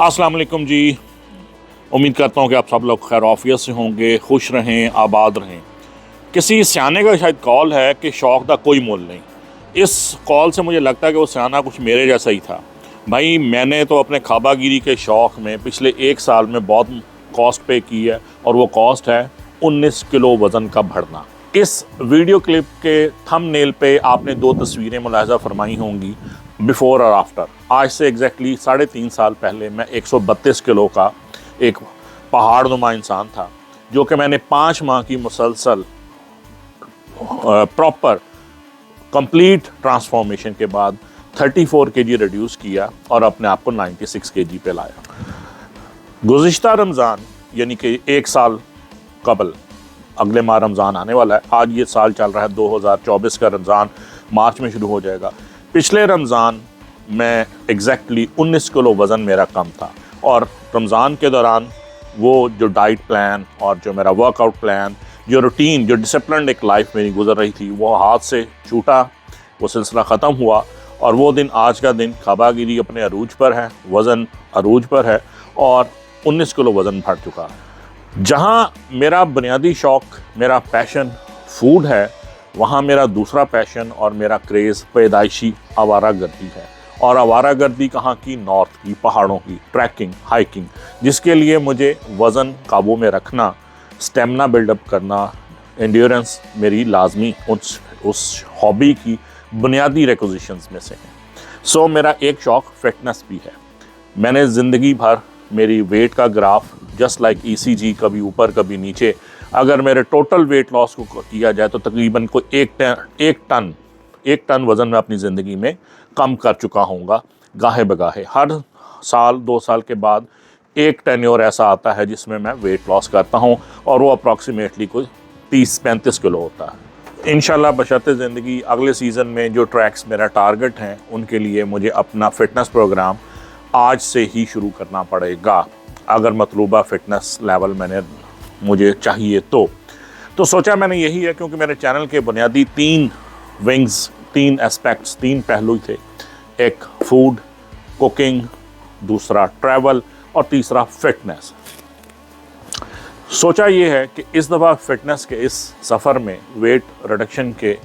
अस्सलाम वालेकुम जी। उम्मीद करता हूँ कि आप सब लोग खैर आफियत से होंगे, खुश रहें, आबाद रहें। किसी सियाने का शायद कॉल है कि शौक़ का कोई मोल नहीं। इस कॉल से मुझे लगता है कि वो सियाना कुछ मेरे जैसा ही था। भाई मैंने तो अपने खाबागिरी के शौक़ में पिछले 1 साल में बहुत कॉस्ट पे की है, और वो कॉस्ट है 19 किलो वज़न का बढ़ना। इस वीडियो क्लिप के थंबनेल पे आपने 2 तस्वीरें मुलाहिज़ा फरमाई होंगी, बिफ़ोर और आफ्टर। आज से एग्जैक्टली 3.5 साल पहले मैं 132 किलो का एक पहाड़नुमा इंसान था, जो कि मैंने 5 माह की मुसलसल प्रॉपर कंप्लीट ट्रांसफॉर्मेशन के बाद 34 केजी रिड्यूस किया और अपने आप को 96 केजी पे लाया। गुज़िश्ता रमज़ान यानी कि 1 साल कबल, अगले माह रमज़ान आने वाला है। आज ये साल चल रहा है 2024 का, रमज़ान मार्च में शुरू हो जाएगा। पिछले रमज़ान में एग्जैक्टली 19 किलो वज़न मेरा कम था, और रमज़ान के दौरान वो जो डाइट प्लान और जो मेरा वर्कआउट प्लान, जो रूटीन, जो डिसिप्लिन एक लाइफ मेरी गुजर रही थी, वो हाथ से छूटा, वो सिलसिला ख़त्म हुआ। और वो दिन, आज का दिन, खाबागिरी अपने अरूज पर है, वज़न अरूज पर है और 19 किलो वज़न बढ़ चुका है। जहाँ मेरा बुनियादी शौक़, मेरा पैशन फूड है, वहाँ मेरा दूसरा पैशन और मेरा क्रेज़ पैदाइशी आवारागर्दी है। और आवारागर्दी कहाँ की? नॉर्थ की, पहाड़ों की, ट्रैकिंग, हाइकिंग, जिसके लिए मुझे वज़न काबू में रखना, स्टेमिना बिल्डअप करना, एंड्योरेंस मेरी लाजमी उस हॉबी की बुनियादी रिक्विजिशंस में से है। सो मेरा एक शौक़ फिटनेस भी है। मैंने ज़िंदगी भर मेरी वेट का ग्राफ जस्ट लाइक ECG, कभी ऊपर कभी नीचे, अगर मेरे टोटल वेट लॉस को किया जाए तो तकरीबन कोई 1 टन वज़न मैं अपनी ज़िंदगी में कम कर चुका हूँगा, गाहे बगाहे। हर साल 2 साल के बाद एक टेन्योर ऐसा आता है जिसमें मैं वेट लॉस करता हूँ, और वो अप्रॉक्सीमेटली कोई 30-35 किलो होता है। इंशाल्लाह बशर्ते ज़िंदगी, अगले सीज़न में जो ट्रैक्स मेरा टारगेट हैं, उनके लिए मुझे अपना फ़िटनेस प्रोग्राम आज से ही शुरू करना पड़ेगा, अगर मतलूबा फ़िटनेस लेवल मुझे चाहिए तो सोचा मैंने यही है, क्योंकि मेरे चैनल के बुनियादी 3 विंग्स, 3 एस्पेक्ट्स, 3 पहलू थे। एक फूड, कुकिंग, दूसरा ट्रैवल और तीसरा फिटनेस। सोचा ये है कि इस दफ़ा फिटनेस के इस सफ़र में, वेट रिडक्शन के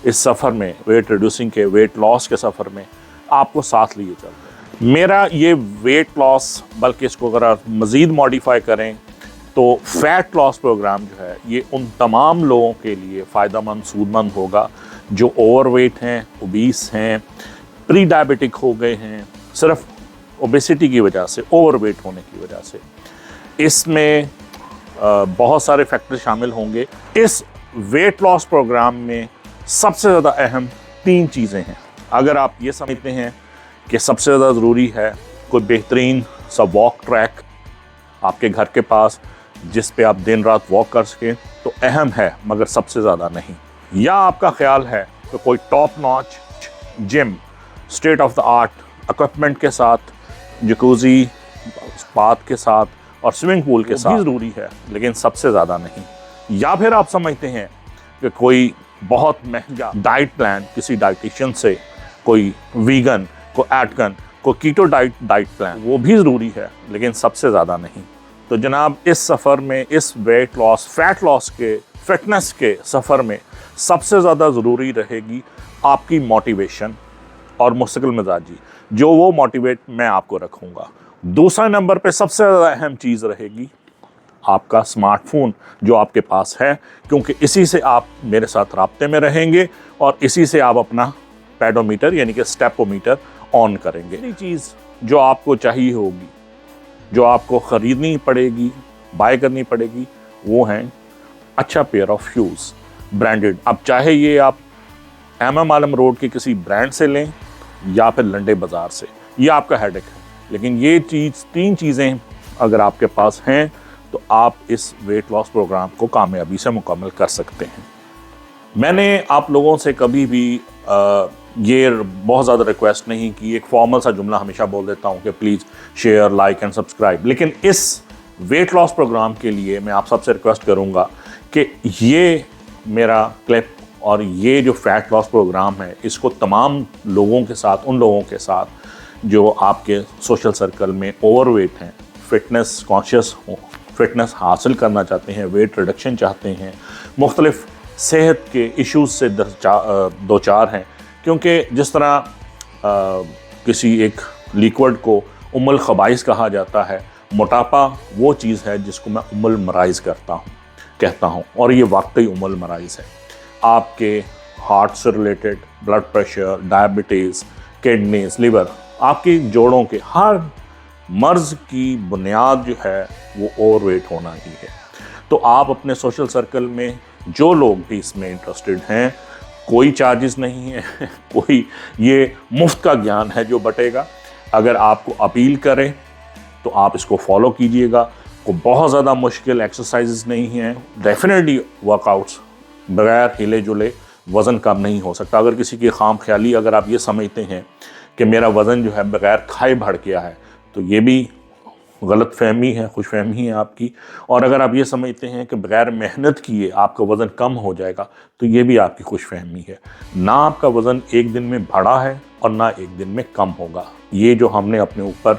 इस सफ़र में, वेट रिड्यूसिंग के, वेट लॉस के सफ़र में आपको साथ लिए चलते हैं। मेरा ये वेट लॉस, बल्कि इसको अगर आप मज़ीद मॉडिफाई करें तो फ़ैट लॉस प्रोग्राम जो है, ये उन तमाम लोगों के लिए फ़ायदेमंद, सूदमंद होगा जो ओवरवेट हैं, ओबीस हैं, प्री डायबिटिक हो गए हैं, सिर्फ ओबेसिटी की वजह से, ओवरवेट होने की वजह से। इसमें बहुत सारे फैक्टर शामिल होंगे। इस वेट लॉस प्रोग्राम में सबसे ज़्यादा अहम 3 चीज़ें हैं। अगर आप ये समझते हैं कि सबसे ज़्यादा ज़रूरी है कोई बेहतरीन सा वॉक ट्रैक आपके घर के पास, जिस पे आप दिन रात वॉक कर सकें, तो अहम है, मगर सबसे ज़्यादा नहीं। या आपका ख्याल है कि कोई top notch gym, state of the art equipment के साथ, जकूज़ी, स्पात के साथ और स्विमिंग पूल के साथ ज़रूरी है, लेकिन सबसे ज़्यादा नहीं। या फिर आप समझते हैं कि कोई बहुत महंगा डाइट प्लान किसी डाइटिशियन से, कोई वीगन, कोई एटगन, कोई कीटो डाइट प्लान, वो भी ज़रूरी है, लेकिन सबसे ज़्यादा नहीं। तो जनाब, इस सफ़र में, इस वेट लॉस, फैट लॉस के, फिटनेस के सफ़र में सबसे ज़्यादा ज़रूरी रहेगी आपकी मोटिवेशन और मुस्तकिल मिजाजी, जो वो मोटिवेट मैं आपको रखूँगा। दूसरा नंबर पे सबसे ज़्यादा अहम चीज़ रहेगी आपका स्मार्टफोन जो आपके पास है, क्योंकि इसी से आप मेरे साथ राब्ते में रहेंगे और इसी से आप अपना पेडोमीटर यानी कि स्टेपोमीटर ऑन करेंगे। ये चीज़ जो आपको चाहिए होगी, जो आपको ख़रीदनी पड़ेगी, बाय करनी पड़ेगी, वो हैं अच्छा पेयर ऑफ शूज़, ब्रांडेड। अब चाहे ये आप MM आलम रोड के किसी ब्रांड से लें या फिर लंडे बाज़ार से, ये आपका हेडेक है, लेकिन ये 3 चीज़ें अगर आपके पास हैं तो आप इस वेट लॉस प्रोग्राम को कामयाबी से मुकम्मल कर सकते हैं। मैंने आप लोगों से कभी भी ये बहुत ज़्यादा रिक्वेस्ट नहीं की, एक फॉर्मल सा जुमला हमेशा बोल देता हूँ कि please share, like and subscribe, लेकिन इस वेट लॉस प्रोग्राम के लिए मैं आप सबसे रिक्वेस्ट करूँगा कि ये मेरा क्लिप और ये जो फैट लॉस प्रोग्राम है, इसको तमाम लोगों के साथ, उन लोगों के साथ जो आपके सोशल सर्कल में ओवरवेट हैं, फिटनेस कॉन्शियस हों, फिटनेस हासिल करना चाहते हैं, वेट रिडक्शन चाहते हैं, मुख्तलिफ सेहत के इश्यूज़ से दो चार हैं, क्योंकि जिस तरह किसी एक लिक्विड को उम्मुल खबाइस कहा जाता है, मोटापा वो चीज़ है जिसको मैं उम्मुल मराइज़ कहता हूँ और ये वाकई उम्मुल मराइज़ है। आपके हार्ट से related, blood pressure, diabetes, kidneys, liver, आपके जोड़ों के हर मर्ज़ की बुनियाद जो है वो ओवरवेट होना ही है। तो आप अपने सोशल सर्कल में जो लोग भी इसमें इंटरेस्टेड हैं, कोई चार्जेस नहीं है, कोई ये मुफ्त का ज्ञान है जो बटेगा। अगर आपको अपील करें तो आप इसको फॉलो कीजिएगा। को बहुत ज़्यादा मुश्किल एक्सरसाइजेस नहीं हैं, डेफिनेटली वर्कआउट्स बगैर हिले जुले वज़न कम नहीं हो सकता। अगर किसी की खाम ख्याली अगर आप ये समझते हैं कि मेरा वज़न जो है बगैर खाए बढ़ गया है, तो ये भी गलत फहमी है, खुश फहमी है आपकी। और अगर आप ये समझते हैं कि बगैर मेहनत किए आपका वज़न कम हो जाएगा, तो ये भी आपकी खुश फहमी है। ना आपका वज़न एक दिन में बढ़ा है और ना एक दिन में कम होगा। ये जो हमने अपने ऊपर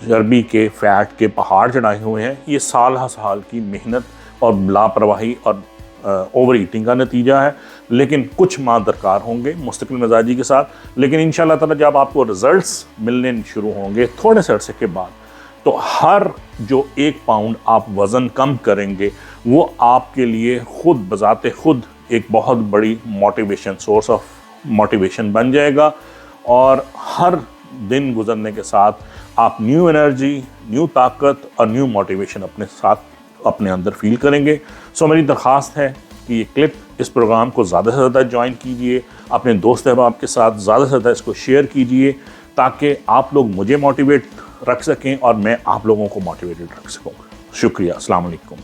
चर्बी के, फैट के पहाड़ चढ़ाए हुए हैं, ये साल हर साल की मेहनत और लापरवाही और ओवर ईटिंग का नतीजा है। लेकिन कुछ माह दरकार होंगे मुस्तकिल मिजाजी के साथ। लेकिन इंशाल्लाह ताला जब आपको रिज़ल्ट्स मिलने शुरू होंगे थोड़े से अरसे के बाद, तो हर जो 1 पाउंड आप वज़न कम करेंगे वो आपके लिए खुद बज़ाते खुद एक बहुत बड़ी मोटिवेशन, सोर्स ऑफ मोटिवेशन बन जाएगा। और हर दिन गुजरने के साथ आप न्यू एनर्जी, न्यू ताकत और न्यू मोटिवेशन अपने साथ अपने अंदर फील करेंगे। सो मेरी दरख्वास्त है कि ये क्लिप, इस प्रोग्राम को ज़्यादा से ज़्यादा ज्वाइन कीजिए, अपने दोस्त अहबाब के साथ ज़्यादा से ज़्यादा इसको शेयर कीजिए, ताकि आप लोग मुझे मोटिवेट रख सकें और मैं आप लोगों को मोटिवेटेड रख सकूँ। शुक्रिया। अस्सलाम वालेकुम।